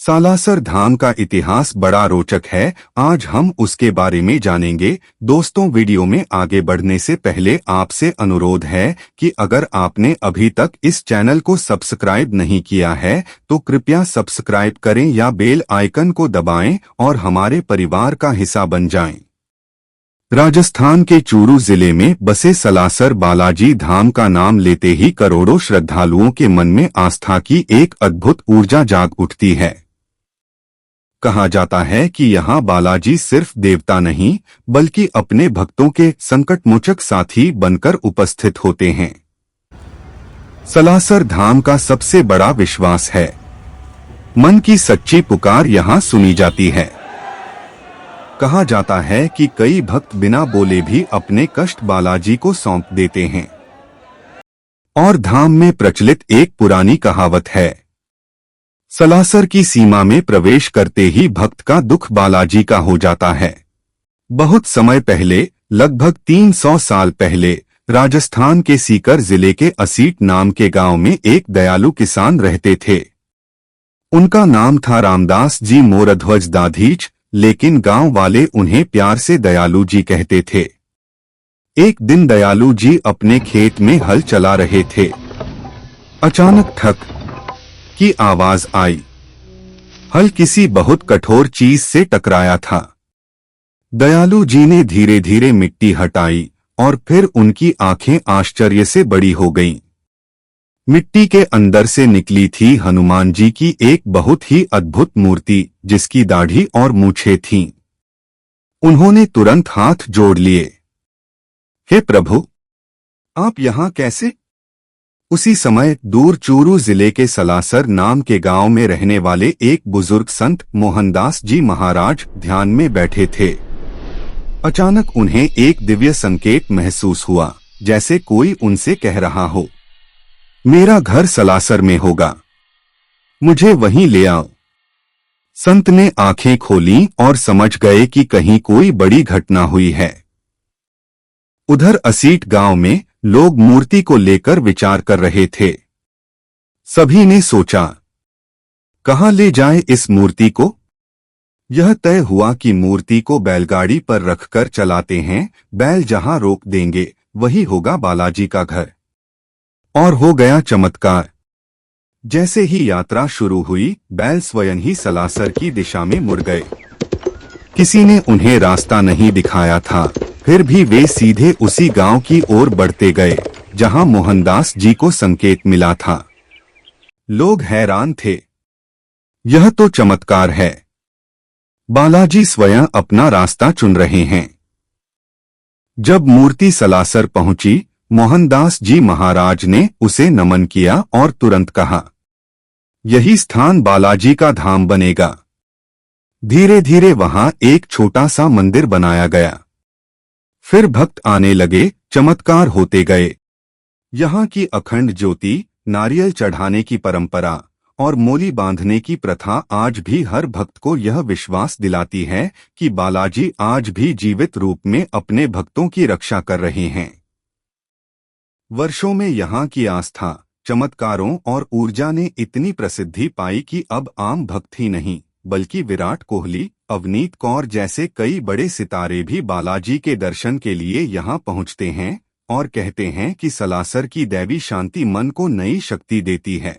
सालासर धाम का इतिहास बड़ा रोचक है। आज हम उसके बारे में जानेंगे। दोस्तों, वीडियो में आगे बढ़ने से पहले आपसे अनुरोध है कि अगर आपने अभी तक इस चैनल को सब्सक्राइब नहीं किया है तो कृपया सब्सक्राइब करें या बेल आइकन को दबाएं और हमारे परिवार का हिस्सा बन जाएं। राजस्थान के चूरू जिले में बसे सालासर बालाजी धाम का नाम लेते ही करोड़ों श्रद्धालुओं के मन में आस्था की एक अद्भुत ऊर्जा जाग उठती है। कहा जाता है कि यहाँ बालाजी सिर्फ देवता नहीं बल्कि अपने भक्तों के संकटमोचक साथी बनकर उपस्थित होते हैं। सालासर धाम का सबसे बड़ा विश्वास है, मन की सच्ची पुकार यहाँ सुनी जाती है। कहा जाता है कि कई भक्त बिना बोले भी अपने कष्ट बालाजी को सौंप देते हैं। और धाम में प्रचलित एक पुरानी कहावत है, सालासर की सीमा में प्रवेश करते ही भक्त का दुख बालाजी का हो जाता है। बहुत समय पहले, लगभग 300 साल पहले, राजस्थान के सीकर जिले के असीट नाम के गांव में एक दयालु किसान रहते थे। उनका नाम था रामदास जी मोरध्वज दाधीच, लेकिन गांव वाले उन्हें प्यार से दयालु जी कहते थे। एक दिन दयालु जी अपने खेत में हल चला रहे थे। अचानक ठक की आवाज आई। हल किसी बहुत कठोर चीज से टकराया था। दयालु जी ने धीरे धीरे मिट्टी हटाई और फिर उनकी आंखें आश्चर्य से बड़ी हो गईं। मिट्टी के अंदर से निकली थी हनुमान जी की एक बहुत ही अद्भुत मूर्ति, जिसकी दाढ़ी और मूछें थीं। उन्होंने तुरंत हाथ जोड़ लिए। हे प्रभु, आप यहाँ कैसे? उसी समय दूर चूरू जिले के सालासर नाम के गांव में रहने वाले एक बुजुर्ग संत मोहनदास जी महाराज ध्यान में बैठे थे। अचानक उन्हें एक दिव्य संकेत महसूस हुआ, जैसे कोई उनसे कह रहा हो, मेरा घर सालासर में होगा, मुझे वहीं ले आओ। संत ने आंखें खोलीं और समझ गए कि कहीं कोई बड़ी घटना हुई है। उधर असीट गांव में लोग मूर्ति को लेकर विचार कर रहे थे। सभी ने सोचा, कहाँ ले जाएं इस मूर्ति को? यह तय हुआ कि मूर्ति को बैलगाड़ी पर रखकर चलाते हैं। बैल जहां रोक देंगे वही होगा बालाजी का घर। और हो गया चमत्कार। जैसे ही यात्रा शुरू हुई, बैल स्वयं ही सालासर की दिशा में मुड़ गए। किसी ने उन्हें रास्ता नहीं दिखाया था, फिर भी वे सीधे उसी गांव की ओर बढ़ते गए जहां मोहनदास जी को संकेत मिला था। लोग हैरान थे, यह तो चमत्कार है, बालाजी स्वयं अपना रास्ता चुन रहे हैं। जब मूर्ति सालासर पहुंची, मोहनदास जी महाराज ने उसे नमन किया और तुरंत कहा, यही स्थान बालाजी का धाम बनेगा। धीरे धीरे वहां एक छोटा सा मंदिर बनाया गया। फिर भक्त आने लगे, चमत्कार होते गए। यहाँ की अखंड ज्योति, नारियल चढ़ाने की परंपरा और मोली बांधने की प्रथा आज भी हर भक्त को यह विश्वास दिलाती है कि बालाजी आज भी जीवित रूप में अपने भक्तों की रक्षा कर रहे हैं। वर्षों में यहाँ की आस्था, चमत्कारों और ऊर्जा ने इतनी प्रसिद्धि पाई कि अब आम भक्त ही नहीं बल्कि विराट कोहली, अवनीत कौर जैसे कई बड़े सितारे भी बालाजी के दर्शन के लिए यहाँ पहुँचते हैं और कहते हैं कि सालासर की दैवी शांति मन को नई शक्ति देती है।